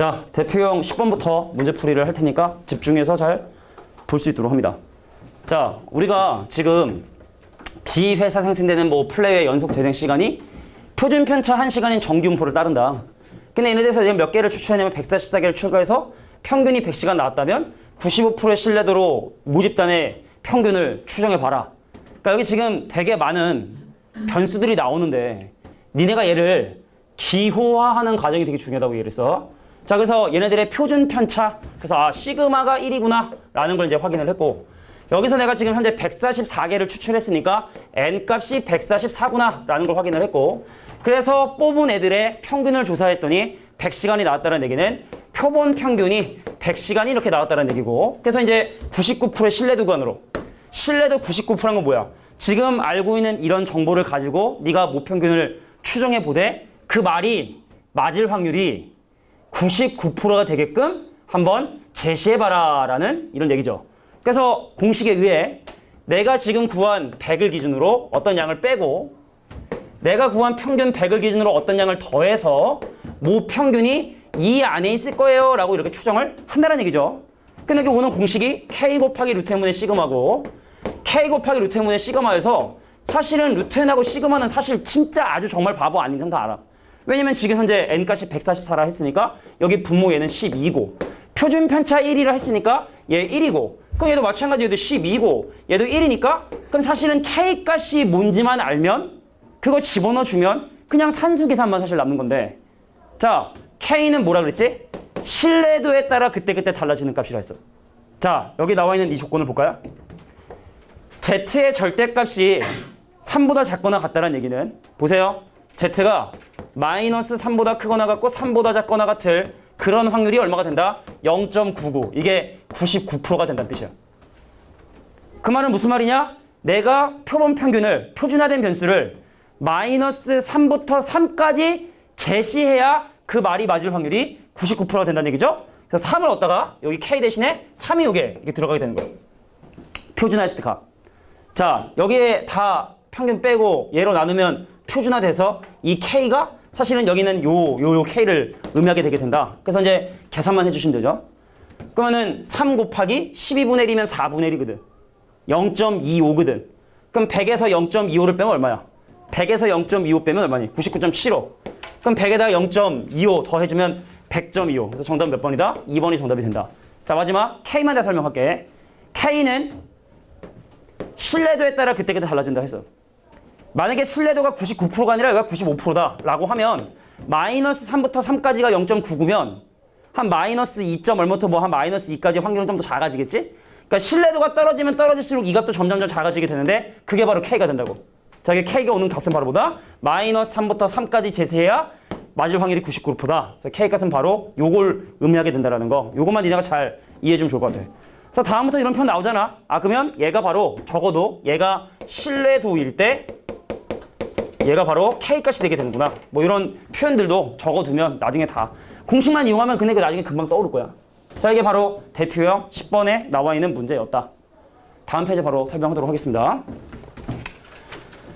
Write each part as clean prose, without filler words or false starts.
자, 대표형 10번부터 문제풀이를 할 테니까 집중해서 잘 볼 수 있도록 합니다. 자, 우리가 지금 비회사 생성되는 뭐 플레이의 연속 재생 시간이 표준 편차 1시간인 정규분포를 따른다. 근데 얘네들에서 지금 몇 개를 추출했냐면 144개를 추가해서 평균이 100시간 나왔다면 95%의 신뢰도로 모집단의 평균을 추정해봐라. 그러니까 여기 지금 되게 많은 변수들이 나오는데 니네가 얘를 기호화하는 과정이 되게 중요하다고 얘기를 했어. 자, 그래서 얘네들의 표준 편차, 그래서 아, 시그마가 1이구나 라는 걸 이제 확인을 했고, 여기서 내가 지금 현재 144개를 추출했으니까 n값이 144구나 라는 걸 확인을 했고, 그래서 뽑은 애들의 평균을 조사했더니 100시간이 나왔다는 얘기는 표본 평균이 100시간이 이렇게 나왔다는 얘기고, 그래서 이제 99%의 신뢰도 구간으로, 신뢰도 99%란 건 뭐야? 지금 알고 있는 이런 정보를 가지고 네가 모평균을 추정해 보되 그 말이 맞을 확률이 99%가 되게끔 한번 제시해봐라 라는 이런 얘기죠. 그래서 공식에 의해 내가 지금 구한 100을 기준으로 어떤 양을 빼고 내가 구한 평균 100을 기준으로 어떤 양을 더해서 모평균이 이 안에 있을 거예요 라고 이렇게 추정을 한다는 얘기죠. 근데 여기 오는 공식이 K 곱하기 루트 n분의 시그마고, K 곱하기 루트 n분의 시그마에서 사실은 루트 n하고 시그마는 사실 진짜 아주 정말 바보 아닌 건 다 알아. 왜냐면 지금 현재 n값이 144라 했으니까 여기 분모 얘는 12고 표준 편차 1이라 했으니까 얘 1이고, 그럼 얘도 마찬가지로 얘도 12고 얘도 1이니까 그럼 사실은 K값이 뭔지만 알면 그거 집어넣어 주면 그냥 산수 계산만 사실 남는 건데, 자, K는 뭐라 그랬지? 신뢰도에 따라 그때그때 달라지는 값이라 했어. 자, 여기 나와 있는 이 조건을 볼까요? Z의 절대값이 3보다 작거나 같다는 얘기는, 보세요. Z가 마이너스 3보다 크거나 같고 3보다 작거나 같을 그런 확률이 얼마가 된다? 0.99. 이게 99%가 된다는 뜻이야. 그 말은 무슨 말이냐? 내가 표본 평균을, 표준화된 변수를 마이너스 3부터 3까지 제시해야 그 말이 맞을 확률이 99%가 된다는 얘기죠? 그래서 3을 얻다가 여기 K 대신에 3이 요게 이렇게 들어가게 되는 거예요. 표준화했을 때 값. 자, 여기에 다 평균 빼고 얘로 나누면 표준화돼서 이 K가 사실은 여기는 요 K를 의미하게 되게 된다. 그래서 이제 계산만 해주시면 되죠. 그러면은 3 곱하기 12분의 1이면 4분의 1이거든. 0.25거든. 그럼 100에서 0.25를 빼면 얼마야? 100에서 0.25 빼면 얼마니? 99.75. 그럼 100에다 0.25 더해주면 100.25. 그래서 정답 몇 번이다? 2번이 정답이 된다. 자, 마지막 K만 다 설명할게. K는 신뢰도에 따라 그때그때 달라진다 했어. 만약에 신뢰도가 99%가 아니라 여기가 95%다 라고 하면 마이너스 3부터 3까지가 0.99면 한 마이너스 2. 얼마부터 뭐 한 마이너스 2까지 확률은 좀 더 작아지겠지? 그러니까 신뢰도가 떨어지면 떨어질수록 이 값도 점점점 작아지게 되는데 그게 바로 K가 된다고. 자, 이게 K가 오는 값은 바로 뭐다? 마이너스 3부터 3까지 제시해야 맞을 확률이 99%다. 그래서 K 값은 바로 요걸 의미하게 된다는 거. 요것만 니네가 잘 이해해 주면 좋을 것 같아. 자, 다음부터 이런 표현 나오잖아. 아, 그러면 얘가 바로 적어도 얘가 신뢰도일 때 얘가 바로 K값이 되게 되는구나. 뭐 이런 표현들도 적어두면 나중에 다 공식만 이용하면 근데 그 나중에 금방 떠오를 거야. 자, 이게 바로 대표형 10번에 나와 있는 문제였다. 다음 페이지 바로 설명하도록 하겠습니다.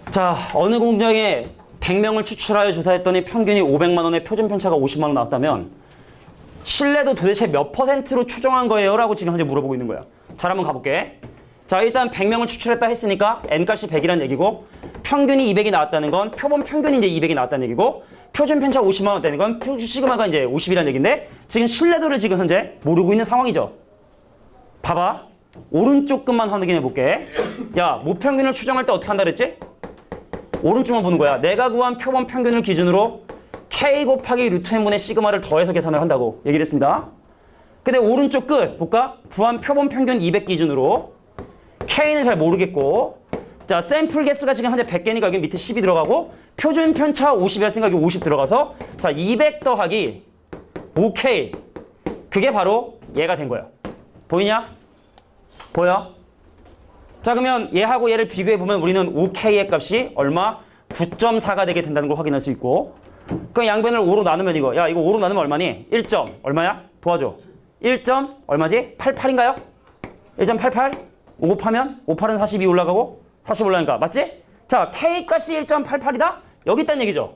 자, 어느 공장에 100명을 추출하여 조사했더니 평균이 500만 원에 표준 편차가 50만 원 나왔다면 신뢰도 도대체 몇 %로 추정한 거예요? 라고 지금 현재 물어보고 있는 거야. 자, 한번 가볼게. 자, 일단 100명을 추출했다 했으니까 n값이 100이라는 얘기고 평균이 200이 나왔다는 건 표본 평균이 이제 200이 나왔다는 얘기고 표준 편차 50만 원대는 건 표준 시그마가 이제 50이라는 얘기인데 지금 신뢰도를 지금 현재 모르고 있는 상황이죠. 봐봐. 오른쪽 끝만 확인해 볼게. 야, 모평균을 추정할 때 어떻게 한다 그랬지? 오른쪽만 보는 거야. 내가 구한 표본 평균을 기준으로 K 곱하기 루트 n분의 시그마를 더해서 계산을 한다고 얘기를 했습니다. 근데 오른쪽 끝 볼까? 구한 표본 평균 200 기준으로 K는 잘 모르겠고, 자, 샘플 개수가 지금 현재 100개니까 여기 밑에 10이 들어가고 표준 편차 50이었으니까 여기 50 들어가서 자, 200 더하기 5K 그게 바로 얘가 된 거야. 보이냐? 보여? 자, 그러면 얘하고 얘를 비교해 보면 우리는 5K의 값이 얼마? 9.4가 되게 된다는 걸 확인할 수 있고, 그 양변을 5로 나누면 이거, 야, 이거 5로 나누면 얼마니? 1. 얼마야? 도와줘. 1. 얼마지? 88인가요? 1.88? 5 곱하면 58은 42 올라가고 40 올라가니까 맞지? 자, K값이 1.88이다? 여기 있다는 얘기죠.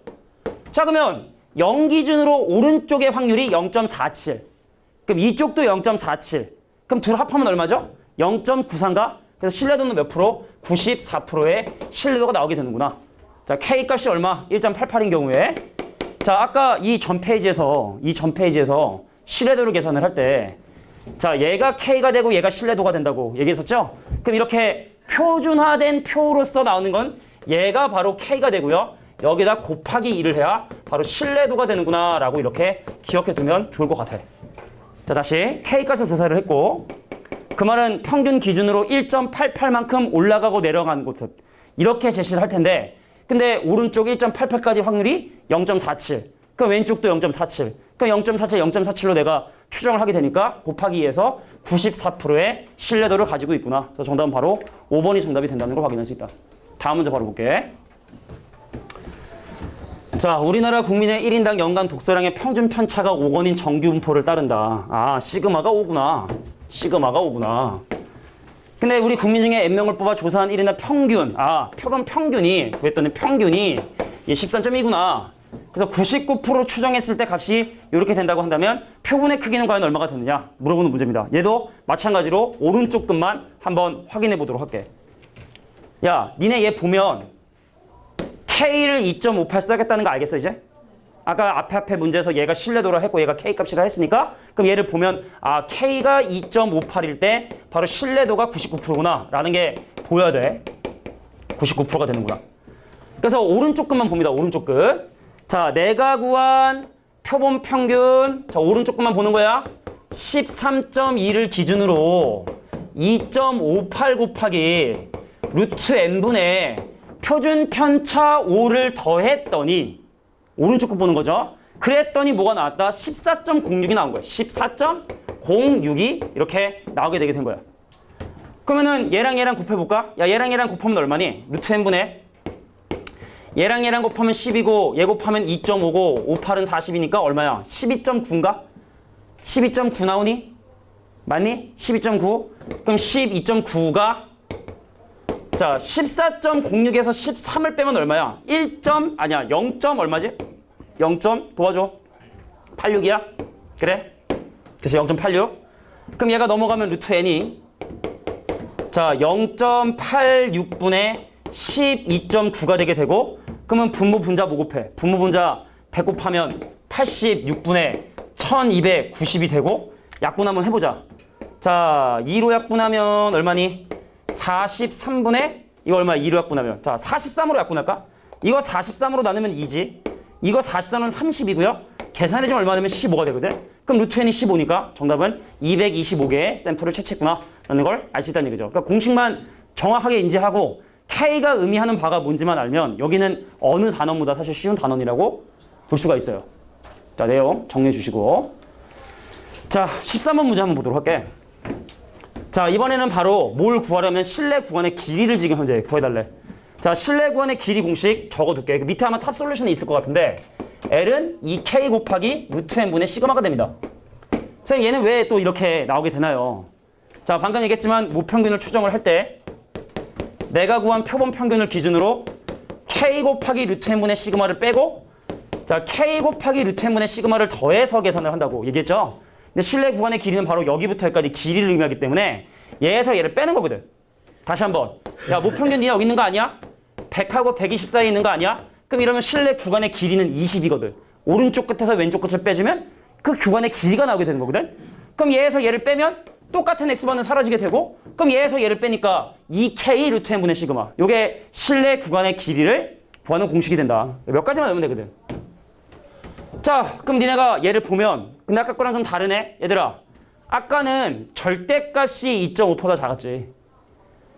자, 그러면 0 기준으로 오른쪽의 확률이 0.47. 그럼 이쪽도 0.47. 그럼 둘 합하면 얼마죠? 0.93가? 그래서 신뢰도는 몇 프로? 94%의 신뢰도가 나오게 되는구나. 자, K 값이 얼마? 1.88인 경우에. 자, 아까 이 전 페이지에서 신뢰도를 계산을 할 때, 자, 얘가 K가 되고 얘가 신뢰도가 된다고 얘기했었죠? 그럼 이렇게 표준화된 표로서 나오는 건 얘가 바로 K가 되고요. 여기다 곱하기 2를 해야 바로 신뢰도가 되는구나 라고 이렇게 기억해 두면 좋을 것 같아. 자, 다시 K값을 조사를 했고, 그 말은 평균 기준으로 1.88만큼 올라가고 내려가는 곳을 이렇게 제시를 할 텐데, 근데 오른쪽 1.88까지 확률이 0.47. 그럼 왼쪽도 0.47. 그럼 0.47, 0.47로 내가 추정을 하게 되니까 곱하기 2에서 94%의 신뢰도를 가지고 있구나. 그래서 정답은 바로 5번이 정답이 된다는 걸 확인할 수 있다. 다음 문제 바로 볼게. 자, 우리나라 국민의 1인당 연간 독서량의 평균 편차가 5권인 정규 분포를 따른다. 아, 시그마가 5구나. 시그마가 5구나. 근데 우리 국민 중에 N명을 뽑아 조사한 1인당 평균, 표본 평균이, 구했더니 평균이 13.2구나. 그래서 99% 추정했을 때 값이 이렇게 된다고 한다면 표본의 크기는 과연 얼마가 되느냐 물어보는 문제입니다. 얘도 마찬가지로 오른쪽 끝만 한번 확인해 보도록 할게. 야, 니네 얘 보면 K를 2.58 써야겠다는 거 알겠어 이제? 아까 앞에 문제에서 얘가 신뢰도라 했고 얘가 K 값이라 했으니까 그럼 얘를 보면 K가 2.58일 때 바로 신뢰도가 99%구나 라는 게 보여야 돼. 99%가 되는구나. 그래서 오른쪽 끝만 봅니다. 오른쪽 끝. 자, 내가 구한 표본 평균, 자, 오른쪽 끝만 보는 거야. 13.2를 기준으로 2.58 곱하기 루트 n분의 표준 편차 5를 더했더니 오른쪽 끝 보는 거죠. 그랬더니 뭐가 나왔다? 14.06이 나온 거야. 14.06이 이렇게 나오게 되게 된 거야. 그러면은 얘랑 얘랑 곱해볼까? 야, 얘랑 얘랑 곱하면 얼마니? 루트 n분의 얘랑 얘랑 곱하면 10이고 얘 곱하면 2.5고 58은 40이니까 얼마야? 12.9인가? 12.9 나오니? 맞니? 12.9? 그럼 12.9가 자 14.06에서 13을 빼면 얼마야? 0. 얼마지? 0. 도와줘. 86이야? 그래? 그래서 0.86. 그럼 얘가 넘어가면 루트 n이 자 0.86분의 12.9가 되게 되고 그러면 분모 분자 뭐 곱해? 분모 분자 100 곱하면 86분의 1290이 되고 약분 한번 해보자. 자 2로 약분하면 얼마니? 43분의 이거 얼마야? 2로 약분하면 자 43으로 약분할까? 이거 43으로 나누면 2지. 이거 43은 30이고요. 계산해주면 얼마 되면 15가 되거든. 그럼 루트 n이 15니까 정답은 225개의 샘플을 채취했구나 라는 걸 알 수 있다는 얘기죠. 그러니까 공식만 정확하게 인지하고 K가 의미하는 바가 뭔지만 알면 여기는 어느 단원보다 사실 쉬운 단원이라고 볼 수가 있어요. 자, 내용 정리해 주시고. 자, 13번 문제 한번 보도록 할게. 자, 이번에는 바로 뭘 구하려면 실내 구간의 길이를 지금 현재 구해달래. 자, 실내 구간의 길이 공식 적어둘게. 그 밑에 아마 탑 솔루션이 있을 것 같은데 L은 2K 곱하기 루트 n분의 시그마가 됩니다. 선생님, 얘는 왜 또 이렇게 나오게 되나요? 자, 방금 얘기했지만 모평균을 추정을 할 때 내가 구한 표본 평균을 기준으로 K 곱하기 루트 n분의 시그마를 빼고 자 K 곱하기 루트 n분의 시그마를 더해서 계산을 한다고 얘기했죠. 근데 실내 구간의 길이는 바로 여기부터 여기까지 길이를 의미하기 때문에 얘에서 얘를 빼는 거거든. 다시 한번. 야, 모평균 니가 여기 있는 거 아니야? 100하고 120 사이에 있는 거 아니야? 그럼 이러면 실내 구간의 길이는 20이거든. 오른쪽 끝에서 왼쪽 끝을 빼주면 그 구간의 길이가 나오게 되는 거거든. 그럼 얘에서 얘를 빼면 똑같은 x번은 사라지게 되고 그럼 얘에서 얘를 빼니까 2k 루트 n분의 시그마. 요게 실내 구간의 길이를 구하는 공식이 된다. 몇 가지만 외우면 되거든. 자, 그럼 니네가 얘를 보면 근데 아까 거랑 좀 다르네. 얘들아, 아까는 절대값이 2.5%가 작았지.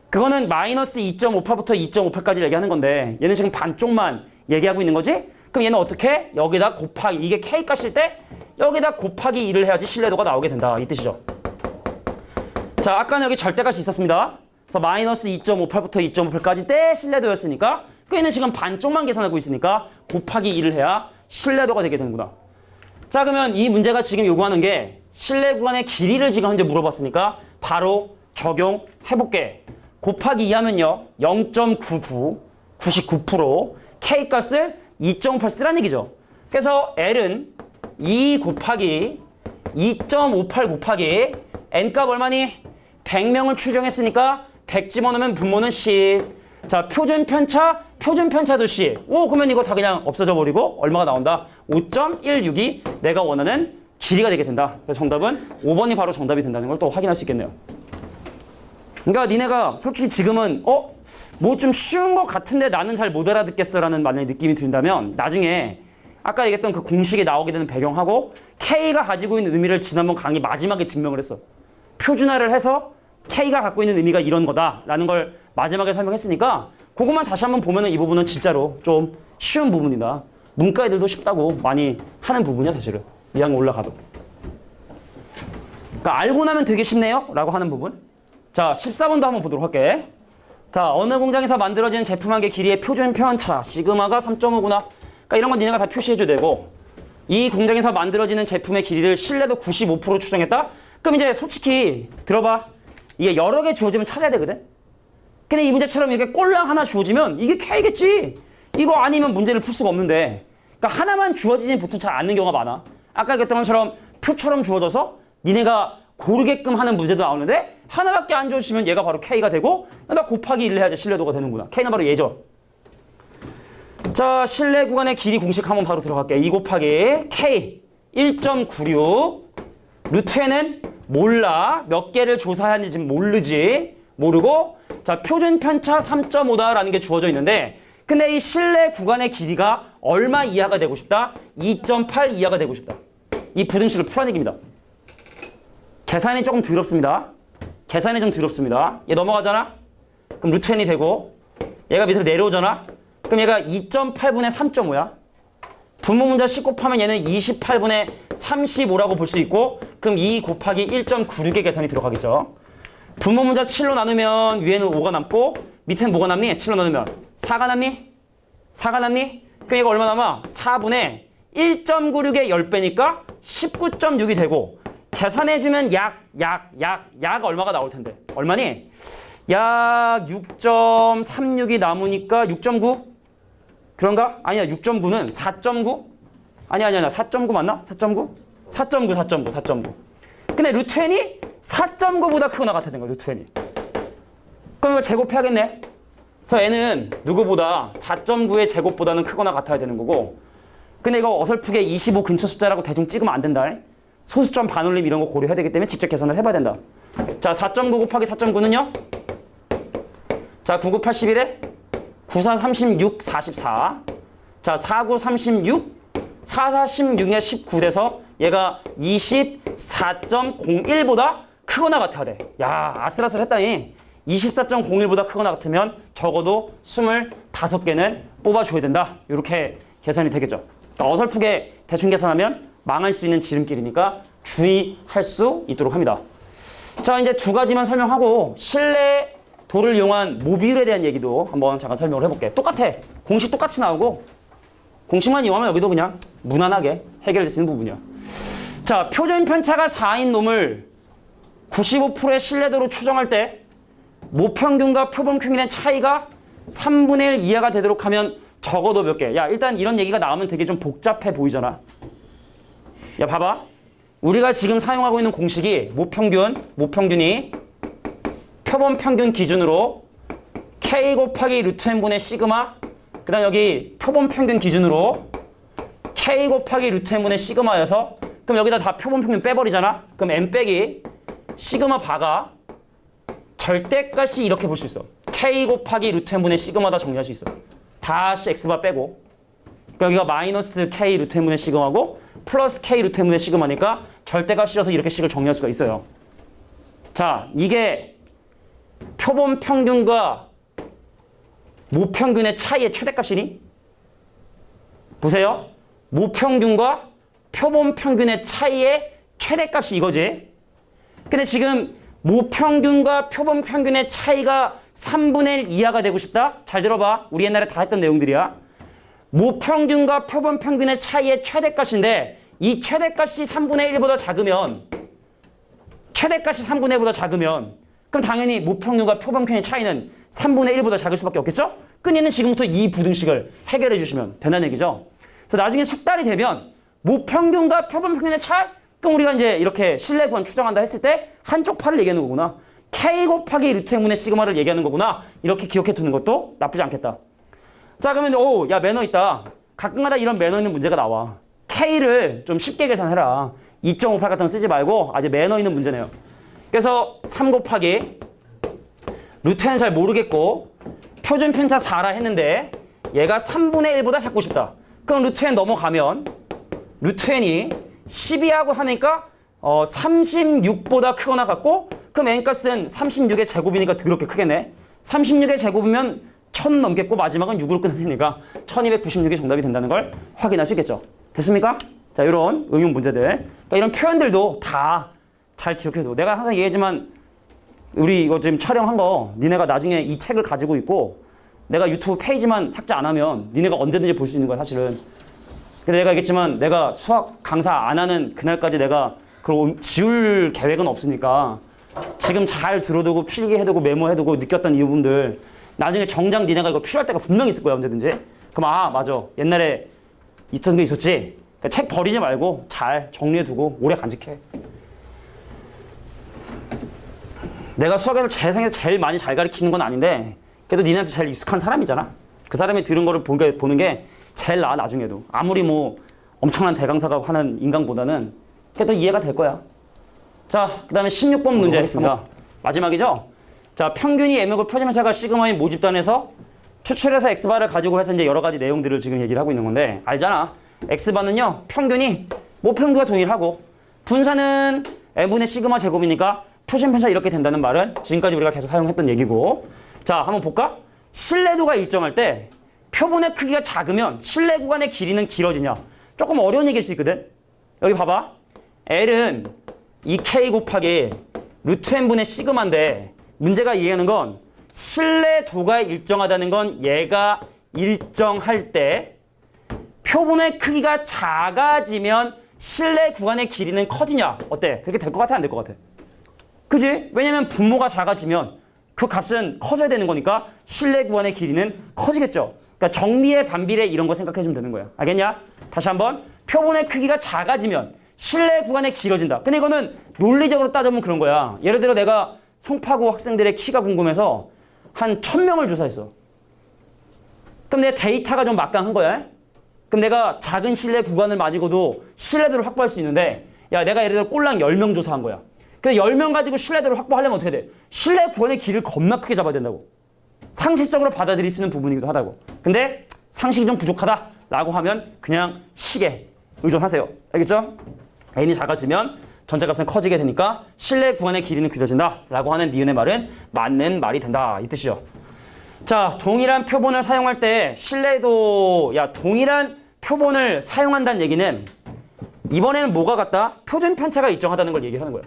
그거는 마이너스 2.5%부터 2.5%까지 얘기하는 건데 얘는 지금 반쪽만 얘기하고 있는 거지? 그럼 얘는 어떻게? 여기다 곱하기, 이게 k 값일 때 여기다 곱하기 2를 해야지 신뢰도가 나오게 된다. 이 뜻이죠. 자, 아까는 여기 절대값이 있었습니다. 그래서 마이너스 2.58부터 2.58까지 때 신뢰도였으니까 그 얘는 지금 반쪽만 계산하고 있으니까 곱하기 2를 해야 신뢰도가 되게 되는구나. 자, 그러면 이 문제가 지금 요구하는 게 실내 구간의 길이를 지금 현재 물어봤으니까 바로 적용해볼게. 곱하기 2 하면요 0.99, 99% K값을 2.8 쓰라는 얘기죠. 그래서 L은 2 곱하기 2.58 곱하기 N값 얼마니? 100명을 추정했으니까 100 집어넣으면 분모는 10. 자, 표준 편차도 10. 오, 그러면 이거 다 그냥 없어져 버리고 얼마가 나온다? 5.162 내가 원하는 길이가 되게 된다. 그래서 정답은 5번이 바로 정답이 된다는 걸 또 확인할 수 있겠네요. 그러니까 니네가 솔직히 지금은 뭐 좀 쉬운 것 같은데 나는 잘 못 알아듣겠어라는 만약에 느낌이 든다면 나중에 아까 얘기했던 그 공식이 나오게 되는 배경하고 K가 가지고 있는 의미를 지난번 강의 마지막에 증명을 했어. 표준화를 해서 K가 갖고 있는 의미가 이런 거다라는 걸 마지막에 설명했으니까 그것만 다시 한번 보면은 이 부분은 진짜로 좀 쉬운 부분이다. 문과 애들도 쉽다고 많이 하는 부분이야 사실은. 2학년 올라가도. 그러니까 알고 나면 되게 쉽네요 라고 하는 부분. 자, 14번도 한번 보도록 할게. 자, 어느 공장에서 만들어진 제품 한 개 길이의 표준 편차 시그마가 3.5구나. 그러니까 이런 건 니네가 다 표시해줘야 되고 이 공장에서 만들어지는 제품의 길이를 신뢰도 95% 추정했다? 그럼 이제 솔직히 들어봐. 이게 여러 개 주어지면 찾아야 되거든? 근데 이 문제처럼 이렇게 꼴랑 하나 주어지면 이게 K겠지? 이거 아니면 문제를 풀 수가 없는데 그러니까 하나만 주어지진 보통 잘 않는 경우가 많아. 아까 얘기했던 것처럼 표처럼 주어져서 니네가 고르게끔 하는 문제도 나오는데 하나밖에 안 주어지면 얘가 바로 K가 되고 나 곱하기 1을 해야지 신뢰도가 되는구나. K는 바로 얘죠. 자, 실내 구간의 길이 공식 한번 바로 들어갈게. 2 곱하기 K 1.96 루트에는 몰라. 몇 개를 조사하는지 지금 모르고 자, 표준 편차 3.5다라는 게 주어져 있는데 근데 이 실내 구간의 길이가 얼마 이하가 되고 싶다? 2.8 이하가 되고 싶다. 이 부등식을 풀어내기입니다. 계산이 조금 더럽습니다. 계산이 좀 더럽습니다. 얘 넘어가잖아? 그럼 루트 n이 되고 얘가 밑으로 내려오잖아? 그럼 얘가 2.8분의 3.5야. 분모 문자 10 곱하면 얘는 28분의 35라고 볼 수 있고 그럼 2 곱하기 1.96의 계산이 들어가겠죠. 분모 문자 7로 나누면 위에는 5가 남고 밑에는 뭐가 남니? 7로 나누면 4가 남니? 4가 남니? 그럼 얘가 얼마 남아? 4분의 1.96의 10배니까 19.6이 되고 계산해주면 약 얼마가 나올 텐데 얼마니? 약 6.36이 남으니까 6.9? 그런가? 아니야 6.9는 4.9? 아니야 4.9 맞나? 4.9? 4.9 근데 루트 n이 4.9보다 크거나 같아야 되는 거야 루트 n이. 그럼 이걸 제곱해야겠네. 그래서 n은 누구보다 4.9의 제곱보다는 크거나 같아야 되는 거고 근데 이거 어설프게 25 근처 숫자라고 대충 찍으면 안 된다. 소수점 반올림 이런 거 고려해야 되기 때문에 직접 계산을 해봐야 된다. 자, 4.9 곱하기 4.9는요? 자, 9, 9, 81에 9, 4, 36, 44. 자, 4, 9, 36, 4, 4, 16에 19 돼서 얘가 24.01보다 크거나 같아야 돼. 야, 아슬아슬했다니. 24.01보다 크거나 같으면 적어도 25개는 뽑아줘야 된다. 이렇게 계산이 되겠죠. 그러니까 어설프게 대충 계산하면 망할 수 있는 지름길이니까 주의할 수 있도록 합니다. 자, 이제 두 가지만 설명하고 실내 도를 이용한 모듈에 대한 얘기도 한번 잠깐 설명을 해볼게. 똑같아. 공식 똑같이 나오고 공식만 이용하면 여기도 그냥 무난하게 해결될 수 있는 부분이야. 자, 표준 편차가 4인 놈을 95%의 신뢰도로 추정할 때 모평균과 표본평균의 차이가 3분의 1 이하가 되도록 하면 적어도 몇 개? 야, 일단 이런 얘기가 나오면 되게 좀 복잡해 보이잖아. 야, 봐봐. 우리가 지금 사용하고 있는 공식이 모평균이 표본평균 기준으로 K 곱하기 루트 n분의 시그마 그 다음 여기 표본평균 기준으로 K 곱하기 루트 n분의 시그마여서 그럼 여기다 다 표본평균 빼버리잖아. 그럼 n 빼기 시그마 바가 절대값이 이렇게 볼 수 있어. K 곱하기 루트 n분의 시그마다 정리할 수 있어. 다시 x바 빼고 그러니까 여기가 마이너스 K 루트 n분의 시그마고 플러스 K 루트 n분의 시그마니까 절대값이어서 이렇게 식을 정리할 수가 있어요. 자, 이게 표본평균과 모평균의 차이의 최대값이니? 보세요. 모평균과 표본평균의 차이의 최대값이 이거지. 근데 지금 모평균과 표본평균의 차이가 3분의 1 이하가 되고 싶다? 잘 들어봐. 우리 옛날에 다 했던 내용들이야. 모평균과 표본평균의 차이의 최대값인데 이 최대값이 3분의 1보다 작으면 그럼 당연히 모평균과 표본평균의 차이는 3분의 1보다 작을 수밖에 없겠죠? 끈이는 지금부터 이 부등식을 해결해 주시면 된다는 얘기죠. 그래서 나중에 숙달이 되면 모평균과 표본평균의 차이? 그럼 우리가 이제 이렇게 실내 구간 추정한다 했을 때 한쪽 팔을 얘기하는 거구나. K 곱하기 루트 N분의 시그마를 얘기하는 거구나. 이렇게 기억해 두는 것도 나쁘지 않겠다. 자, 그러면 야 매너 있다. 가끔가다 이런 매너 있는 문제가 나와. K를 좀 쉽게 계산해라. 2.58 같은 거 쓰지 말고 아주 매너 있는 문제네요. 그래서 3 곱하기 루트 N 잘 모르겠고 표준 편차 4라 했는데 얘가 3분의 1보다 작고 싶다. 그럼 루트 N 넘어가면 루트 N이 12하고 하니까 36보다 크거나 같고 그럼 N값은 36의 제곱이니까 더럽게 크겠네. 36의 제곱이면 1000 넘겠고 마지막은 6으로 끝날 테니까 1296이 정답이 된다는 걸 확인할 수 있겠죠. 됐습니까? 자, 이런 응용 문제들. 그러니까 이런 표현들도 다 잘 기억해도 내가 항상 얘기하지만 우리 이거 지금 촬영한 거 니네가 나중에 이 책을 가지고 있고 내가 유튜브 페이지만 삭제 안 하면 니네가 언제든지 볼 수 있는 거야 사실은. 근데 내가 얘기했지만 내가 수학 강사 안 하는 그날까지 내가 그걸 지울 계획은 없으니까 지금 잘 들어두고 필기해두고 메모해두고 느꼈던 이 부분들 나중에 정작 니네가 이거 필요할 때가 분명히 있을 거야 언제든지. 그럼 맞아 옛날에 있던 게 있었지. 그러니까 책 버리지 말고 잘 정리해두고 오래 간직해. 내가 수학에서 세상에서 제일 많이 잘 가르치는 건 아닌데 그래도 니네한테 제일 익숙한 사람이잖아. 그 사람이 들은 거를 보는 게 제일 나아 나중에도. 아무리 뭐 엄청난 대강사가 하는 인강보다는 그래도 이해가 될 거야. 자, 그 다음에 16번 문제 하겠습니다. 마지막이죠? 자, 평균이 M이고 표준편차가 시그마인 모집단에서 추출해서 X바를 가지고 해서 이제 여러 가지 내용들을 지금 얘기를 하고 있는 건데 알잖아. X바는요, 평균이 모평균과 동일하고 분산은 M분의 시그마 제곱이니까 표준편차 이렇게 된다는 말은 지금까지 우리가 계속 사용했던 얘기고. 자, 한번 볼까? 실내도가 일정할 때 표본의 크기가 작으면 실내 구간의 길이는 길어지냐? 조금 어려운 얘기일 수 있거든. 여기 봐봐. L은 2K 곱하기 루트 N분의 시그마인데 문제가 이해하는 건 실내도가 일정하다는 건 얘가 일정할 때 표본의 크기가 작아지면 실내 구간의 길이는 커지냐? 어때? 그렇게 될 것 같아? 안 될 것 같아? 그지? 왜냐면 분모가 작아지면 그 값은 커져야 되는 거니까 실내 구간의 길이는 커지겠죠. 그러니까 정비례, 반비례 이런 거 생각해 주면 되는 거야. 알겠냐? 다시 한번. 표본의 크기가 작아지면 실내 구간이 길어진다. 근데 이거는 논리적으로 따져보면 그런 거야. 예를 들어 내가 송파구 학생들의 키가 궁금해서 한 1000명을 조사했어. 그럼 내 데이터가 좀 막강한 거야. 그럼 내가 작은 실내 구간을 가지고도 신뢰도를 확보할 수 있는데 야 내가 예를 들어 꼴랑 10명 조사한 거야. 근데 10명 가지고 신뢰도를 확보하려면 어떻게 돼? 실내 구간의 길을 겁나 크게 잡아야 된다고. 상식적으로 받아들일 수 있는 부분이기도 하다고. 근데 상식이 좀 부족하다라고 하면 그냥 식에 의존하세요. 알겠죠? n이 작아지면 전체값은 커지게 되니까 실내 구간의 길이는 길어진다라고 하는 니은의 말은 맞는 말이 된다. 이 뜻이죠. 자, 동일한 표본을 사용할 때 신뢰도 동일한 표본을 사용한다는 얘기는 이번에는 뭐가 같다? 표준 편차가 일정하다는 걸 얘기하는 거야.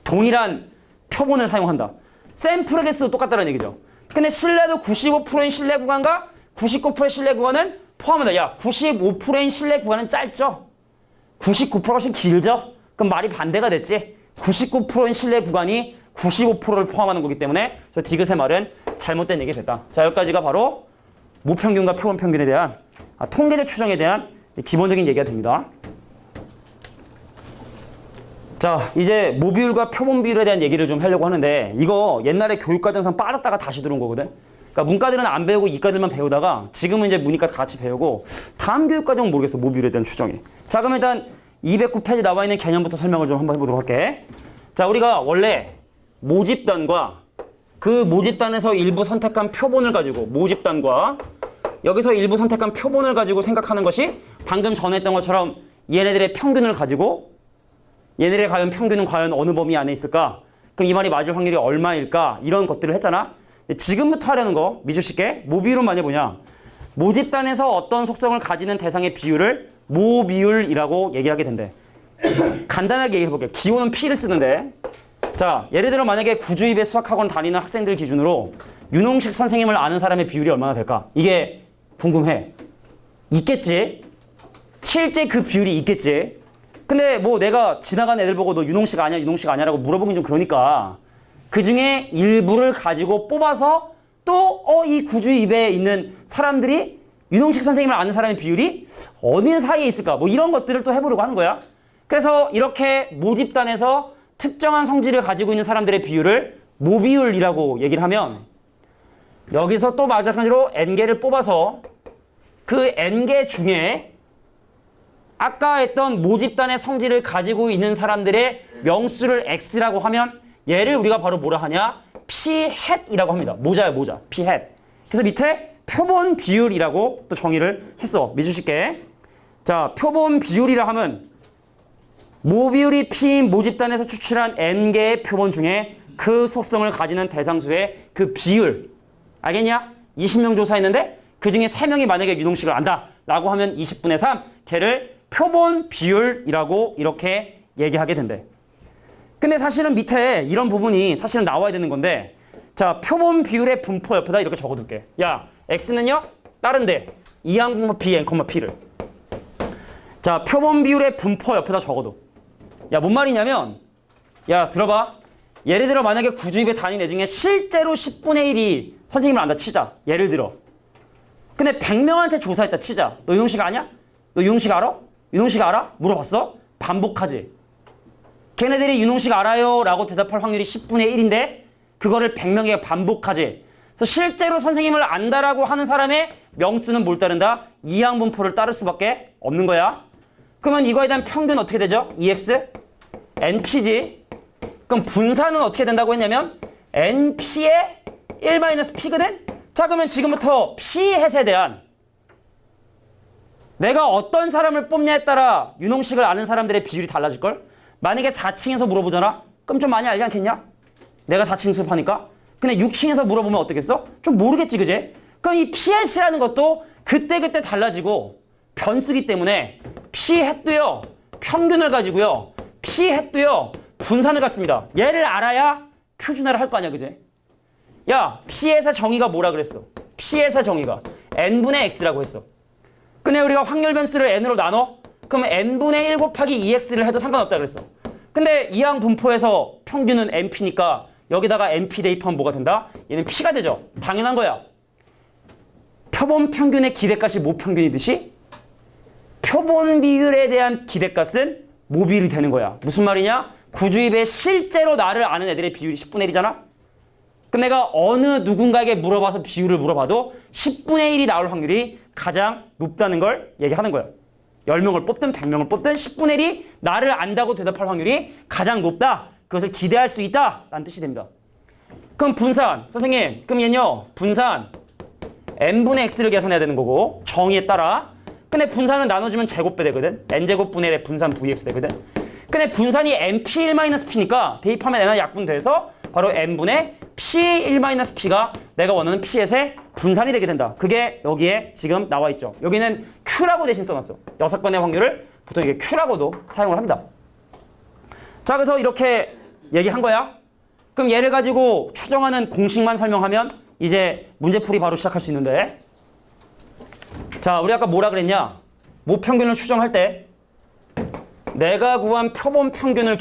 동일한 표본을 사용한다. 샘플의 개수도 똑같다는 얘기죠. 근데 신뢰도 95%인 신뢰 구간과 99%의 신뢰 구간은 포함한다. 95%인 신뢰 구간은 짧죠? 99%가 훨씬 길죠? 그럼 말이 반대가 됐지? 99%인 신뢰 구간이 95%를 포함하는 거기 때문에 저 디귿의 말은 잘못된 얘기 됐다. 자, 여기까지가 바로 모평균과 표본평균에 대한 통계적 추정에 대한 기본적인 얘기가 됩니다. 자, 이제 모비율과 표본 비율에 대한 얘기를 좀 하려고 하는데 이거 옛날에 교육과정상 빠졌다가 다시 들어온 거거든. 그러니까 문과들은 안 배우고 이과들만 배우다가 지금은 이제 문이과 같이 배우고 다음 교육과정은 모르겠어. 모비율에 대한 추정이. 자, 그럼 일단 209페이지 나와 있는 개념부터 설명을 좀 한번 해보도록 할게. 자, 우리가 원래 모집단과 그 모집단에서 일부 선택한 표본을 가지고 모집단과 여기서 일부 선택한 표본을 가지고 생각하는 것이 방금 전에 했던 것처럼 얘네들의 평균을 가지고 얘네들의 과연 평균은 과연 어느 범위 안에 있을까? 그럼 이 말이 맞을 확률이 얼마일까? 이런 것들을 했잖아. 지금부터 하려는 거 미주 쉽게 모비율은 많이 뭐냐? 모집단에서 어떤 속성을 가지는 대상의 비율을 모비율이라고 얘기하게 된대. 간단하게 얘기해볼게. 기호는 P를 쓰는데 자, 예를 들어 만약에 구주입에 수학학원 다니는 학생들 기준으로 윤홍식 선생님을 아는 사람의 비율이 얼마나 될까? 이게 궁금해. 있겠지? 실제 그 비율이 있겠지? 근데 뭐 내가 지나간 애들 보고 너 윤홍식 아니야? 윤홍식 아니야? 라고 물어보긴 좀 그러니까 그 중에 일부를 가지고 뽑아서 또 이 구주입에 있는 사람들이 유농식 선생님을 아는 사람의 비율이 어느 사이에 있을까? 뭐 이런 것들을 또 해보려고 하는 거야. 그래서 이렇게 모집단에서 특정한 성질을 가지고 있는 사람들의 비율을 모비율이라고 얘기를 하면 여기서 또 마찬가지로 n개를 뽑아서 그 n개 중에 아까 했던 모집단의 성질을 가지고 있는 사람들의 명수를 x라고 하면 얘를 우리가 바로 뭐라 하냐? phat이라고 합니다. 모자야 모자. phat. 그래서 밑에 표본 비율이라고 또 정의를 했어. 믿으실게. 자, 표본 비율이라 하면 모비율이 P인 모집단에서 추출한 n개의 표본 중에 그 속성을 가지는 대상수의 그 비율. 알겠냐? 20명 조사했는데 그 중에 3명이 만약에 유농식을 안다 라고 하면 20분의 3. 걔를 표본 비율이라고 이렇게 얘기하게 된대. 근데 사실은 밑에 이런 부분이 사실은 나와야 되는 건데 자, 표본 비율의 분포 옆에다 이렇게 적어둘게. 야, x는요? 다른데 이항분모 p, n, p를 자, 표본 비율의 분포 옆에다 적어도 야, 뭔 말이냐면 야, 들어봐. 예를 들어 만약에 구주입에 다닌 애 중에 실제로 10분의 1이 선생님을 안다 치자. 예를 들어. 근데 100명한테 조사했다 치자. 너 유농식 아냐? 너 유농식 알아? 유농식 알아? 물어봤어? 반복하지. 걔네들이 유농식 알아요 라고 대답할 확률이 10분의 1인데 그거를 100명에게 반복하지. 그래서 실제로 선생님을 안다라고 하는 사람의 명수는 뭘 따른다? 이항분포를 따를 수밖에 없는 거야. 그러면 이거에 대한 평균 어떻게 되죠? EX? NP지. 그럼 분산은 어떻게 된다고 했냐면 NP의 1-P거든? 자, 그러면 지금부터 P햇에 대한 내가 어떤 사람을 뽑냐에 따라 유농식을 아는 사람들의 비율이 달라질걸? 만약에 4층에서 물어보잖아? 그럼 좀 많이 알지 않겠냐? 내가 4층 수업하니까? 근데 6층에서 물어보면 어떻겠어? 좀 모르겠지, 그제? 그럼 이 PH라는 것도 그때그때 달라지고 변수기 때문에 P햇도요, 평균을 가지고요, P햇도요, 분산을 갖습니다. 얘를 알아야 표준화를 할 거 아니야, 그제? 야, P햇의 정의가 뭐라 그랬어? P햇의 정의가 n분의 x라고 했어. 근데 우리가 확률 변수를 n으로 나눠? 그럼 n분의 1 곱하기 2x를 해도 상관없다 그랬어. 근데 이항 분포에서 평균은 np니까 여기다가 np 대입하면 뭐가 된다? 얘는 p가 되죠. 당연한 거야. 표본 평균의 기대값이 모평균이듯이 표본 비율에 대한 기대값은 모비율이 되는 거야. 무슨 말이냐? 구주입에 실제로 나를 아는 애들의 비율이 10분의 1이잖아? 그럼 내가 어느 누군가에게 물어봐서 비율을 물어봐도 10분의 1이 나올 확률이 가장 높다는 걸 얘기하는 거야. 10명을 뽑든 100명을 뽑든 10분의 1이 나를 안다고 대답할 확률이 가장 높다. 그것을 기대할 수 있다. 라는 뜻이 됩니다. 그럼 분산. 선생님, 그럼 얘는요. 분산 n분의 x를 계산해야 되는 거고 정의에 따라. 근데 분산은 나눠주면 제곱배 되거든. n제곱분의 1의 분산 vx 되거든. 근데 분산이 np1-p니까 대입하면 n은 약분돼서 바로 n분의 p1-p가 내가 원하는 p햇의 분산이 되게 된다. 그게 여기에 지금 나와 있죠. 여기는 q라고 대신 써놨어. 6건의 확률을 보통 이게 q라고도 사용을 합니다. 자, 그래서 이렇게 얘기한 거야. 그럼 얘를 가지고 추정하는 공식만 설명하면 이제 문제풀이 바로 시작할 수 있는데 자, 우리 아까 뭐라 그랬냐? 모평균을 추정할 때 내가 구한 표본 평균을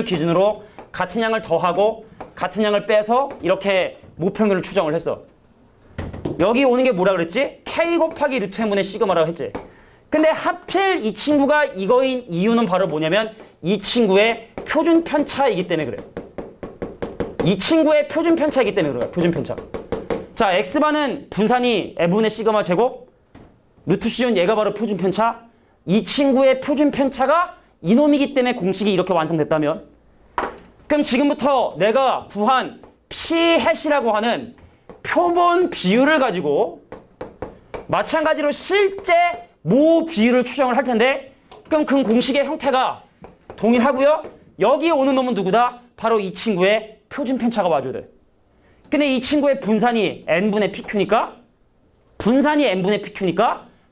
기준으로 같은 양을 더하고 같은 양을 빼서 이렇게 모평균을 추정을 했어. 여기 오는 게 뭐라 그랬지? K 곱하기 루트 n분의 시그마라고 했지. 근데 하필 이 친구가 이거인 이유는 바로 뭐냐면 이 친구의 표준 편차이기 때문에 그래. 이 친구의 표준 편차이기 때문에 그래. 표준 편차. 자, X반은 분산이 n분의 시그마 제곱, 루트 C는 얘가 바로 표준 편차. 이 친구의 표준 편차가 이놈이기 때문에 공식이 이렇게 완성됐다면 그럼 지금부터 내가 구한 P햇이라고 하는 표본 비율을 가지고 마찬가지로 실제 모 비율을 추정을 할 텐데 그럼 그 공식의 형태가 동일하고요. 여기에 오는 놈은 누구다? 바로 이 친구의 표준 편차가 와줘야 돼. 근데 이 친구의 분산이 n분의 pq니까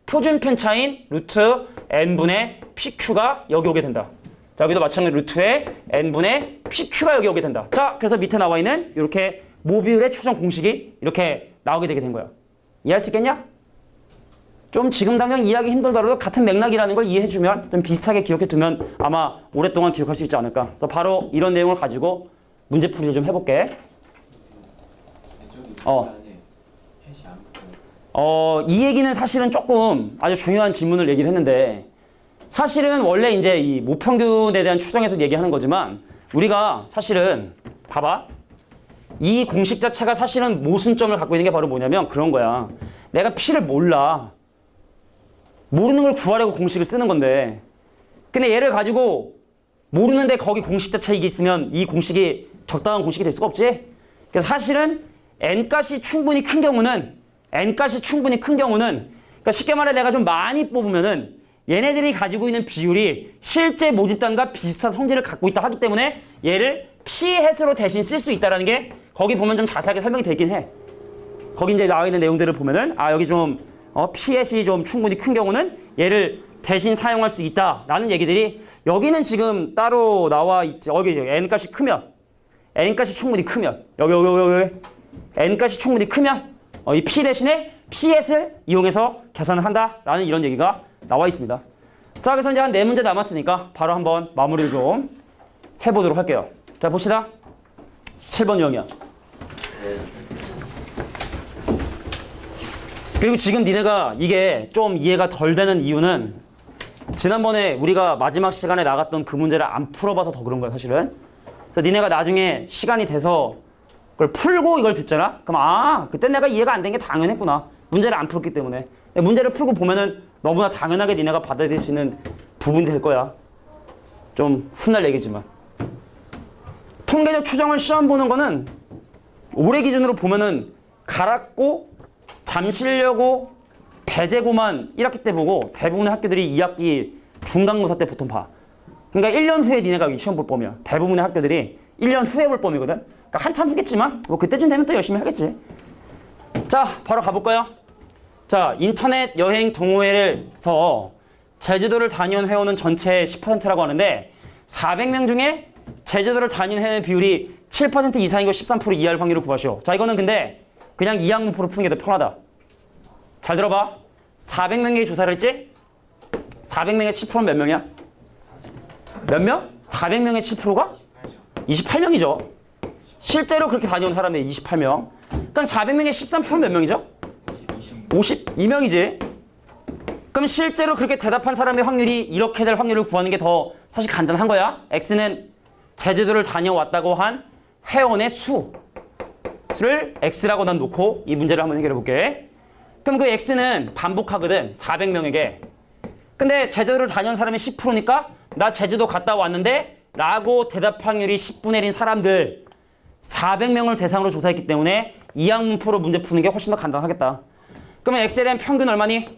표준 편차인 루트 n분의 pq가 여기 오게 된다. 자, 여기도 마찬가지로 루트에 n분의 pq가 여기 오게 된다. 자, 그래서 밑에 나와 있는 이렇게 모비율의 추정 공식이 이렇게 나오게 되게 된 거야. 이해할 수 있겠냐? 좀 지금 당장 이해하기 힘들더라도 같은 맥락이라는 걸 이해해주면 좀 비슷하게 기억해두면 아마 오랫동안 기억할 수 있지 않을까. 그래서 바로 이런 내용을 가지고 문제풀이를 좀 해볼게. 햇이 안 이 얘기는 사실은 조금 아주 중요한 질문을 얘기를 했는데 사실은 원래 이제 이 모평균에 대한 추정에서 얘기하는 거지만 우리가 사실은 봐봐. 이 공식 자체가 사실은 모순점을 갖고 있는 게 바로 뭐냐면 그런 거야. 내가 P를 몰라. 모르는 걸 구하려고 공식을 쓰는 건데 근데 얘를 가지고 모르는데 거기 공식 자체에 이게 있으면 이 공식이 적당한 공식이 될 수가 없지. 그래서 사실은 n값이 충분히 큰 경우는 그러니까 쉽게 말해 내가 좀 많이 뽑으면은 얘네들이 가지고 있는 비율이 실제 모집단과 비슷한 성질을 갖고 있다 하기 때문에 얘를 P-햇으로 대신 쓸 수 있다는 게 거기 보면 좀 자세하게 설명이 되긴 해. 거기 이제 나와 있는 내용들을 보면은 여기 좀 P-햇이 좀 충분히 큰 경우는 얘를 대신 사용할 수 있다라는 얘기들이 여기는 지금 따로 나와 있지. 여기 n값이 크면 n값이 충분히 크면 여기 n값이 충분히 크면 이 P 대신에 P-햇을 이용해서 계산을 한다라는 이런 얘기가 나와 있습니다. 자, 그래서 이제 한 4문제 남았으니까 바로 한번 마무리를 좀 해보도록 할게요. 자, 봅시다. 7번 유형이야. 그리고 지금 니네가 이게 좀 이해가 덜 되는 이유는 지난번에 우리가 마지막 시간에 나갔던 그 문제를 안 풀어봐서 더 그런 거야, 사실은. 그래서 니네가 나중에 시간이 돼서 그걸 풀고 이걸 듣잖아? 그럼 그때 내가 이해가 안 된 게 당연했구나. 문제를 안 풀었기 때문에. 문제를 풀고 보면은 너무나 당연하게 니네가 받아들일 수 있는 부분이 될 거야. 좀 훗날 얘기지만. 통계적 추정을 시험 보는 거는 올해 기준으로 보면은 가락고, 잠실여고, 배재고만 1학기 때 보고 대부분의 학교들이 2학기 중간고사 때 보통 봐. 그러니까 1년 후에 니네가 시험 볼 범위야. 대부분의 학교들이 1년 후에 볼 범위거든. 그러니까 한참 후겠지만 뭐 그때쯤 되면 또 열심히 하겠지. 자, 바로 가볼까요? 자, 인터넷 여행 동호회에서 제주도를 다녀온 회원은 전체 10%라고 하는데 400명 중에 제주도를 다닌 회원의 비율이 7% 이상이고 13% 이하일 확률을 구하시오. 자, 이거는 근데 그냥 이항문포로 푸는 게 더 편하다. 잘 들어봐. 400명이 조사를 했지? 400명의 10%는 몇 명이야? 몇 명? 400명의 7%가? 28명이죠. 실제로 그렇게 다녀온 사람이 28명. 그럼 400명의 13%는 몇 명이죠? 52명이지. 그럼 실제로 그렇게 대답한 사람의 확률이 이렇게 될 확률을 구하는 게 더 사실 간단한 거야. X는 제주도를 다녀왔다고 한 회원의 수를 X라고 난 놓고 이 문제를 한번 해결해 볼게. 그럼 그 X는 반복하거든. 400명에게. 근데 제주도를 다녀온 사람이 10%니까 나 제주도 갔다 왔는데 라고 대답 확률이 10분의 1인 사람들 400명을 대상으로 조사했기 때문에 이항문포로 문제 푸는 게 훨씬 더 간단하겠다. 그러면 X에 대한 평균 얼마니?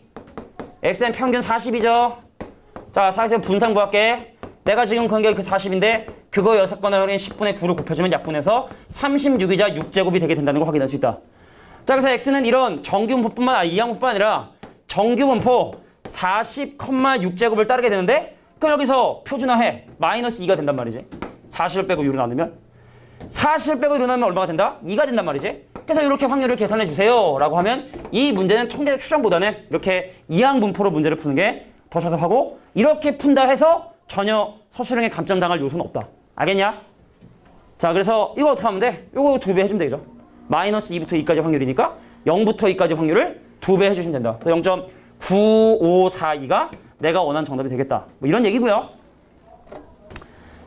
X에 대한 평균 40이죠. 자, 40에서 분상 구할게. 내가 지금 건 게 그 40인데 그거 6건에 흐린 10분의 9를 곱해주면 약분해서 36이자 6제곱이 되게 된다는 걸 확인할 수 있다. 자, 그래서 X는 이런 정규분포뿐만 아니라 이항분포뿐만 아니라 정규분포 40,6제곱을 따르게 되는데 그럼 여기서 표준화해. 마이너스 2가 된단 말이지. 40을 빼고 6을 나누면 40을 빼고 6을 나누면 얼마가 된다? 2가 된단 말이지. 그래서 이렇게 확률을 계산해 주세요 라고 하면 이 문제는 통계적 추정보다는 이렇게 이항분포로 문제를 푸는 게 더 적합하고 이렇게 푼다 해서 전혀 서술형에 감점당할 요소는 없다. 알겠냐? 자, 그래서 이거 어떻게 하면 돼? 이거 2배 해주면 되죠. 마이너스 2부터 2까지 확률이니까 0부터 2까지 확률을 2배 해주시면 된다. 그래서 0.9542가 내가 원하는 정답이 되겠다. 뭐 이런 얘기고요.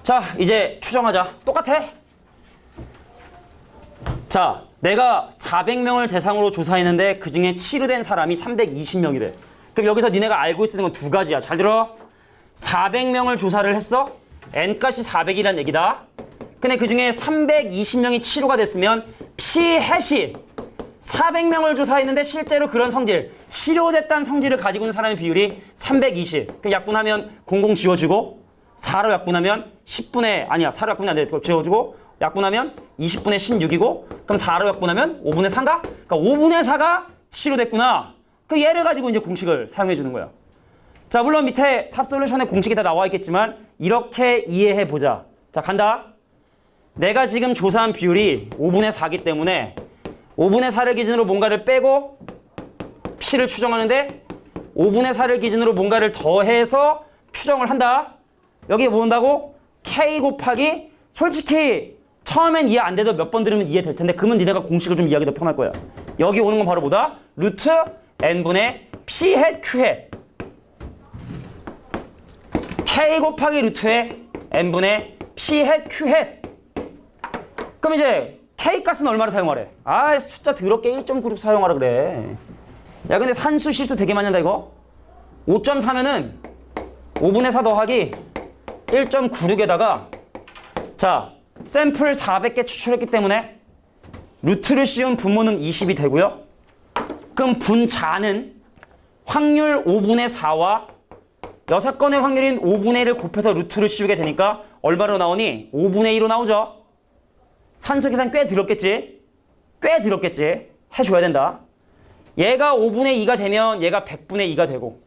자, 이제 추정하자. 똑같아. 자, 내가 400명을 대상으로 조사했는데 그중에 치료된 사람이 320명이래. 그럼 여기서 니네가 알고 있는 건 두 가지야. 잘 들어. 400명을 조사를 했어. n값이 400이란 얘기다. 근데 그중에 320명이 치료가 됐으면 P-햇이 400명을 조사했는데 실제로 그런 성질, 치료됐다는 성질을 가지고 있는 사람의 비율이 320. 그럼 약분하면 00 지워주고 4로 약분하면 10분의 아니야. 4로 약분이 안 돼. 지워주고 약분하면 20분의 16이고 그럼 4로 약분하면 5분의 4인가? 그러니까 5분의 4가 치료됐구나. 그 얘를 가지고 이제 공식을 사용해 주는 거야. 자, 물론 밑에 탑솔루션의 공식이 다 나와 있겠지만 이렇게 이해해 보자. 자, 간다. 내가 지금 조사한 비율이 5분의 4이기 때문에 5분의 4를 기준으로 뭔가를 빼고 P를 추정하는데 5분의 4를 기준으로 뭔가를 더해서 추정을 한다. 여기에 뭐 온다고? K 곱하기 솔직히 처음엔 이해 안 돼도 몇 번 들으면 이해될 텐데 그러면 니네가 공식을 좀 이해하기 더 편할 거야. 여기 오는 건 바로 뭐다? 루트 n분의 p hat q hat k 곱하기 루트의 n분의 p hat q hat. 그럼 이제 k 값은 얼마를 사용하래? 아, 숫자 더럽게 1.96 사용하라 그래. 야, 근데 산수 실수 되게 많이 한다 이거. 5.4면은 5분의 4 더하기 1.96에다가 자, 샘플 400개 추출했기 때문에 루트를 씌운 분모는 20이 되고요. 그럼 분자는 확률 5분의 4와 6건의 확률인 5분의 1을 곱해서 루트를 씌우게 되니까 얼마로 나오니? 5분의 2로 나오죠. 산수 계산 꽤 들었겠지? 꽤 들었겠지? 해줘야 된다. 얘가 5분의 2가 되면 얘가 100분의 2가 되고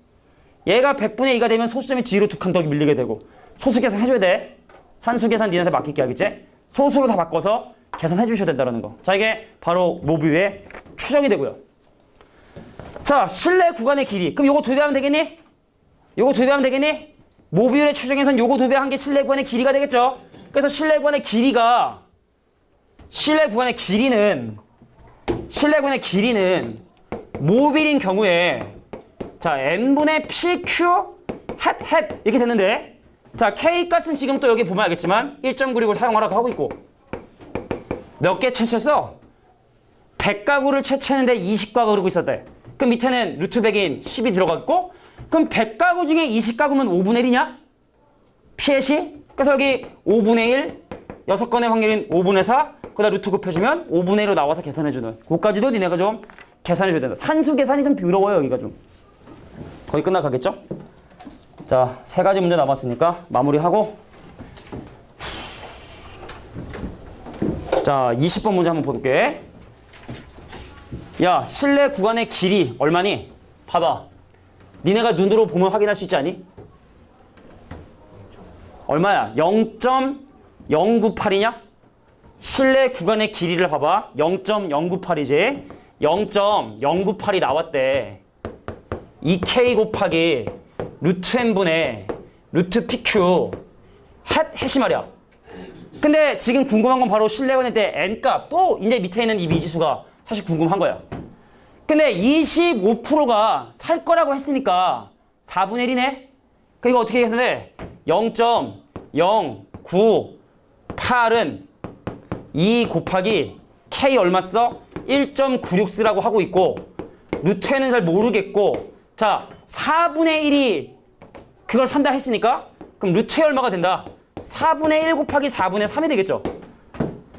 얘가 100분의 2가 되면 소수점이 뒤로 두 칸 더 밀리게 되고 소수 계산 해줘야 돼. 산수 계산 니네한테 맡길게 알겠지? 소수로 다 바꿔서 계산해 주셔야 된다는 거. 자, 이게 바로 모듈의 추정이 되고요. 자, 실내 구간의 길이. 그럼 요거 2배 하면 되겠니? 요거 2배 하면 되겠니? 모듈의 추정에선 요거 2배 한 게 실내 구간의 길이가 되겠죠? 그래서 실내 구간의 길이는 모듈인 경우에 자, n분의 pq hat 이렇게 됐는데 자, k 값은 지금 또 여기 보면 알겠지만 1.96을 사용하라고 하고 있고 몇 개 채취했어? 100가구를 채취했는데 20가구 그러고 있었대. 그럼 밑에는 루트 100인 10이 들어갔고 그럼 100가구 중에 20가구면 5분의 1이냐? 피햇이? 그래서 여기 5분의 1 6건의 확률인 5분의 4 거기다 루트 곱해주면 5분의 1로 나와서 계산해주는 그것까지도 니네가 좀 계산해줘야 된다. 산수 계산이 좀 더러워요 여기가 좀. 거의 끝나가겠죠? 자, 3가지 문제 남았으니까 마무리하고 자, 20번 문제 한번 볼게. 야, 실내 구간의 길이 얼마니? 봐봐. 니네가 눈으로 보면 확인할 수 있지 않니? 얼마야? 0.098이냐? 실내 구간의 길이를 봐봐. 0.098이지. 0.098이 나왔대. 2k 곱하기 루트 n분의 루트 pq 햇이 말이야. 근데 지금 궁금한 건 바로 실내 구간일 때 n값 또 이제 밑에 있는 이 미지수가 사실 궁금한 거야. 근데 25%가 살 거라고 했으니까 4분의 1이네? 그러니까 어떻게 했는데 0.098은 2 곱하기 k 얼마 써? 1.96 쓰라고 하고 있고 루트에는 잘 모르겠고 자 4분의 1이 그걸 산다 했으니까 그럼 루트에 얼마가 된다? 4분의 1 곱하기 4분의 3이 되겠죠.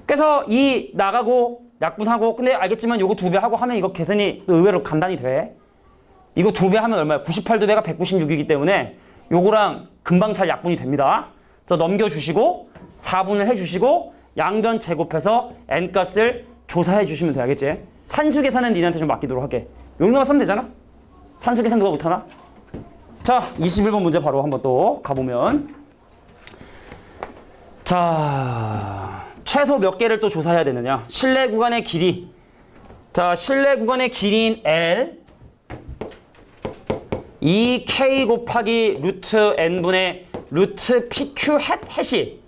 그래서 이 나가고 약분하고 근데 알겠지만 요거 2배 하고 하면 이거 계산이 의외로 간단히 돼. 이거 2배 하면 얼마야? 98~2배가 196이기 때문에 요거랑 금방 잘 약분이 됩니다. 그래서 넘겨주시고 4분을 해주시고 양변 제곱해서 n값을 조사해 주시면 돼. 알겠지? 산수 계산은 니네한테 좀 맡기도록 할게. 요 정도만 쓰면 되잖아? 산수 계산 누가 못하나? 자, 21번 문제 바로 한번 또 가보면 자, 최소 몇 개를 또 조사해야 되느냐? 실내 구간의 길이. 자, 실내 구간의 길이인 L 2K 곱하기 루트 N분의 루트 PQ 햇이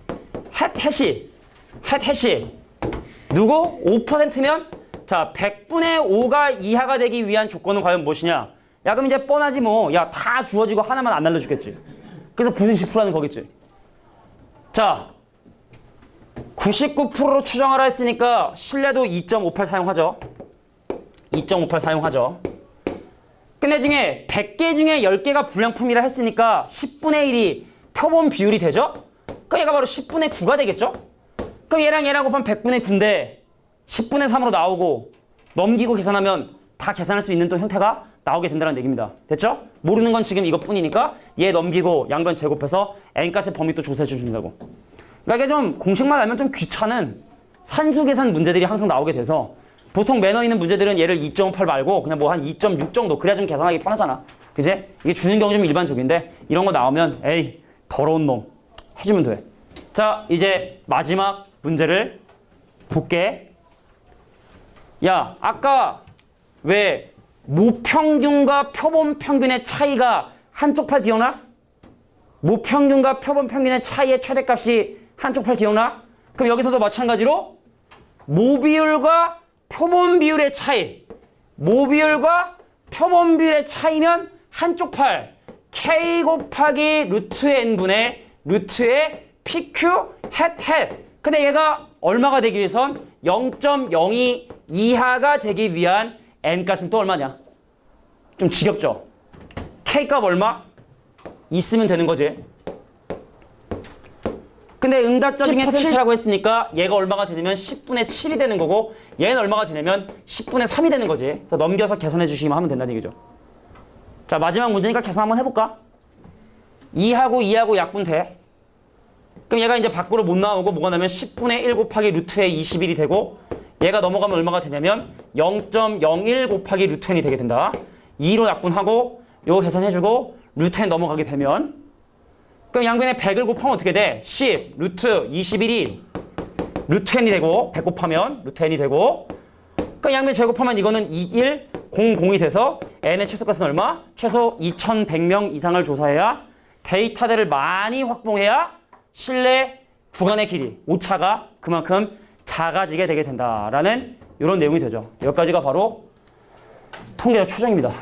누구? 5%면 자, 100분의 5가 이하가 되기 위한 조건은 과연 무엇이냐? 야, 그럼 이제 뻔하지 뭐. 야, 다 주어지고 하나만 안 알려주겠지. 그래서 부분 10%라는 거겠지. 자, 99%로 추정하라 했으니까 실내도 2.58 사용하죠. 2.58 사용하죠. 근데 중에 100개 중에 10개가 불량품이라 했으니까 10분의 1이 표본 비율이 되죠? 그럼 얘가 바로 10분의 9가 되겠죠? 그럼 얘랑 곱하면 100분의 9인데 10분의 3으로 나오고 넘기고 계산하면 다 계산할 수 있는 또 형태가 나오게 된다는 얘기입니다. 됐죠? 모르는 건 지금 이것뿐이니까 얘 넘기고 양변 제곱해서 n값의 범위 또 조사해 주신다고. 그러니까 이게 좀 공식만 알면 좀 귀찮은 산수 계산 문제들이 항상 나오게 돼서 보통 매너 있는 문제들은 얘를 2.58 말고 그냥 뭐 한 2.6 정도 그래야 좀 계산하기 편하잖아. 그지? 이게 주는 경우 좀 일반적인데 이런 거 나오면 에이 더러운 놈 해주면 돼. 자, 이제 마지막 문제를 볼게. 야, 아까 왜 모평균과 표본 평균의 차이가 한쪽 팔 기억나? 모평균과 표본 평균의 차이의 최대값이 한쪽 팔 기억나? 그럼 여기서도 마찬가지로 모비율과 표본 비율의 차이 모비율과 표본 비율의 차이면 한쪽 팔 K 곱하기 루트의 n분의 루트의 PQ 햇. 근데 얘가 얼마가 되기 위해선 0.02 이하가 되기 위한 n값은 또 얼마냐? 좀 지겹죠? K값 얼마? 있으면 되는 거지. 근데 응답적인 퍼센트라고 했으니까 얘가 얼마가 되냐면 10분의 7이 되는 거고 얘는 얼마가 되냐면 10분의 3이 되는 거지. 그래서 넘겨서 계산해 주시기만 하면 된다는 얘기죠. 자, 마지막 문제니까 계산 한번 해볼까? 2하고 약분 돼. 그럼 얘가 이제 밖으로 못 나오고 뭐가 나면 10분의 1 곱하기 루트의 21이 되고 얘가 넘어가면 얼마가 되냐면 0.01 곱하기 루트 n이 되게 된다. 2로 약분하고 요거 계산해주고 루트 n 넘어가게 되면 그럼 양변에 100을 곱하면 어떻게 돼? 10 루트 21이 루트 n이 되고 100 곱하면 루트 n이 되고 그럼 양변 제곱하면 이거는 21, 00이 돼서 n의 최소값은 얼마? 최소 2100명 이상을 조사해야 데이터들을 많이 확보해야 실내 구간의 길이, 오차가 그만큼 작아지게 되게 된다라는 이런 내용이 되죠. 여기까지가 바로 통계적 추정입니다.